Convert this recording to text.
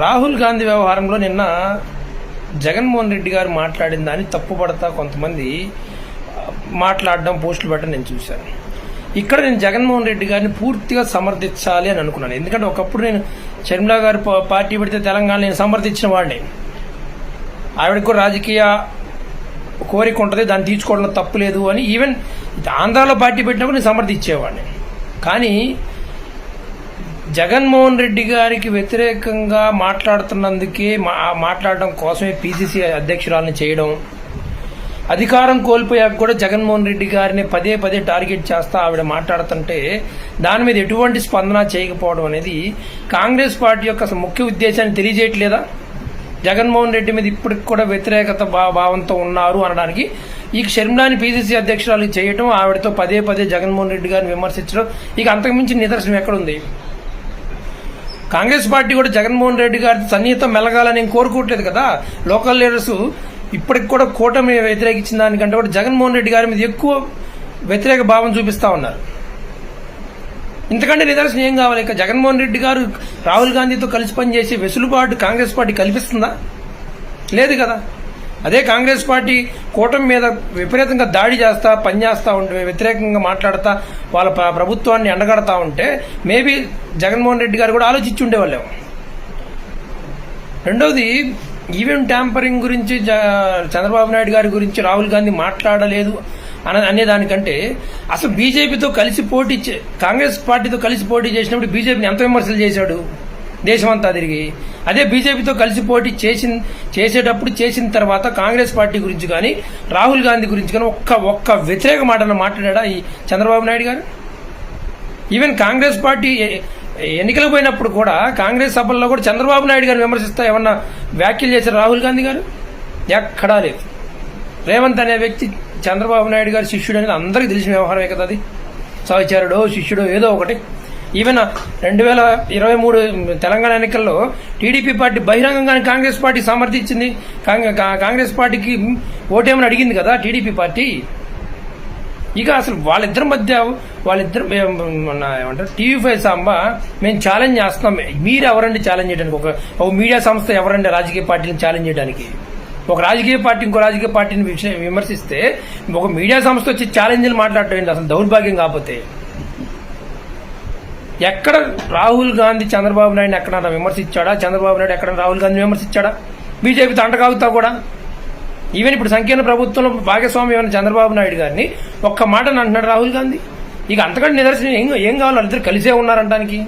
రాహుల్ గాంధీ వ్యవహారంలో నిన్న జగన్మోహన్ రెడ్డి గారు మాట్లాడిన దాన్ని తప్పుపడతా కొంతమంది మాట్లాడడం పోస్టులు పెట్టడం నేను చూశాను. ఇక్కడ నేను జగన్మోహన్ రెడ్డి గారిని పూర్తిగా సమర్థించాలి అని అనుకున్నాను. ఎందుకంటే ఒకప్పుడు నేను షర్మిలా గారు పార్టీ పెడితే తెలంగాణ నేను సమర్థించిన వాడిని. ఆవిడకు కూడా రాజకీయ కోరిక ఉంటుంది, దాన్ని తీర్చుకోవడంలో తప్పు లేదు అని. ఈవెన్ ఆంధ్రాలో పార్టీ పెట్టినప్పుడు నేను సమర్థించేవాడిని. కానీ జగన్మోహన్ రెడ్డి గారికి వ్యతిరేకంగా మాట్లాడుతున్నందుకే మాట్లాడడం కోసమే పిసిసి అధ్యక్షురాలని చేయడం, అధికారం కోల్పోయాక కూడా జగన్మోహన్ రెడ్డి గారిని పదే పదే టార్గెట్ చేస్తా ఆవిడ మాట్లాడుతుంటే దాని మీద ఎటువంటి స్పందన చేయకపోవడం అనేది కాంగ్రెస్ పార్టీ యొక్క ముఖ్య ఉద్దేశాన్ని తెలియజేయట్లేదా? జగన్మోహన్ రెడ్డి మీద ఇప్పటికి కూడా వ్యతిరేకత భావంతో ఉన్నారు అనడానికి ఈ షర్మిలాని పిసిసి అధ్యక్షురాలు చేయటం, ఆవిడతో పదే పదే జగన్మోహన్ రెడ్డి గారిని విమర్శించడం, ఇక అంతకుమించి నిదర్శనం ఎక్కడుంది? కాంగ్రెస్ పార్టీ కూడా జగన్మోహన్ రెడ్డి గారి సన్నిహితం మెలగాలని కోరుకోవట్లేదు కదా. లోకల్ లీడర్స్ ఇప్పటికి కూడా కూటమి వ్యతిరేకించిన దానికంటే కూడా జగన్మోహన్ రెడ్డి గారి మీద ఎక్కువ వ్యతిరేక భావం చూపిస్తా ఉన్నారు. ఇంతకంటే నిదర్శనం ఏం కావాలి? ఇక జగన్మోహన్ రెడ్డి గారు రాహుల్ గాంధీతో కలిసి పనిచేసి వెసులుబాటు కాంగ్రెస్ పార్టీ కల్పిస్తుందా? లేదు కదా. అదే కాంగ్రెస్ పార్టీ కూటమి మీద విపరీతంగా దాడి చేస్తా పనిచేస్తా ఉంటే, వ్యతిరేకంగా మాట్లాడుతా వాళ్ళ ప్రభుత్వాన్ని ఎండగడతా ఉంటే మేబీ జగన్మోహన్ రెడ్డి గారు కూడా ఆలోచించి ఉండేవాళ్ళేమో. రెండవది, ఈవీఎం ట్యాంపరింగ్ గురించి చంద్రబాబు నాయుడు గారి గురించి రాహుల్ గాంధీ మాట్లాడలేదు అనేదానికంటే అసలు బీజేపీతో కలిసి కాంగ్రెస్ పార్టీతో కలిసి పోటీ చేసినప్పుడు బీజేపీని ఎంత విమర్శలు చేశాడు దేశమంతా తిరిగి. అదే బీజేపీతో కలిసి పోటీ చేసేటప్పుడు చేసిన తర్వాత కాంగ్రెస్ పార్టీ గురించి కానీ రాహుల్ గాంధీ గురించి కానీ ఒక్క వ్యతిరేక మాటలు మాట్లాడా ఈ చంద్రబాబు నాయుడు గారు? ఈవెన్ కాంగ్రెస్ పార్టీ ఎన్నికలకు పోయినప్పుడు కూడా కాంగ్రెస్ సభల్లో కూడా చంద్రబాబు నాయుడు గారిని విమర్శిస్తా ఏమన్నా వ్యాఖ్యలు చేశారు రాహుల్ గాంధీ గారు? ఎక్కడా లేదు. రేవంత్ అనే వ్యక్తి చంద్రబాబు నాయుడు గారి శిష్యుడు అనేది అందరికీ తెలిసిన వ్యవహారమే కదా. అది సహచరుడో శిష్యుడో ఏదో ఒకటి. ఈవెన్ 2023 తెలంగాణ ఎన్నికల్లో టీడీపీ పార్టీ బహిరంగంగానే కాంగ్రెస్ పార్టీ సమర్థించింది. కాంగ్రెస్ పార్టీకి ఓటేమని అడిగింది కదా టీడీపీ పార్టీ. ఇక అసలు వాళ్ళిద్దరి మధ్య ఏమంటారు TV5 సాంబ మేము ఛాలెంజ్ చేస్తున్నాం, మీరు ఎవరండి ఛాలెంజ్ చేయడానికి? ఒక మీడియా సంస్థ ఎవరండి రాజకీయ పార్టీని ఛాలెంజ్ చేయడానికి? ఒక రాజకీయ పార్టీ ఇంకో రాజకీయ పార్టీని విమర్శిస్తే ఒక మీడియా సంస్థ వచ్చి ఛాలెంజ్లు మాట్లాడటం ఏంటి? అసలు దౌర్భాగ్యం కాకపోతే. ఎక్కడ రాహుల్ గాంధీ చంద్రబాబు నాయుడు ఎక్కడన్నా విమర్శించాడా? చంద్రబాబు నాయుడు ఎక్కడ రాహుల్ గాంధీ విమర్శించాడా? బీజేపీ తంటకాగుతా కూడా. ఈవెన్ ఇప్పుడు సంకీర్ణ ప్రభుత్వంలో భాగస్వామి అయిన చంద్రబాబు నాయుడు గారిని ఒక్క మాట అంటున్నాడు రాహుల్ గాంధీ. ఇక అంతకంటే నిదర్శనం ఏం కావాలి? వాళ్ళిద్దరు కలిసే ఉన్నారంటానికి.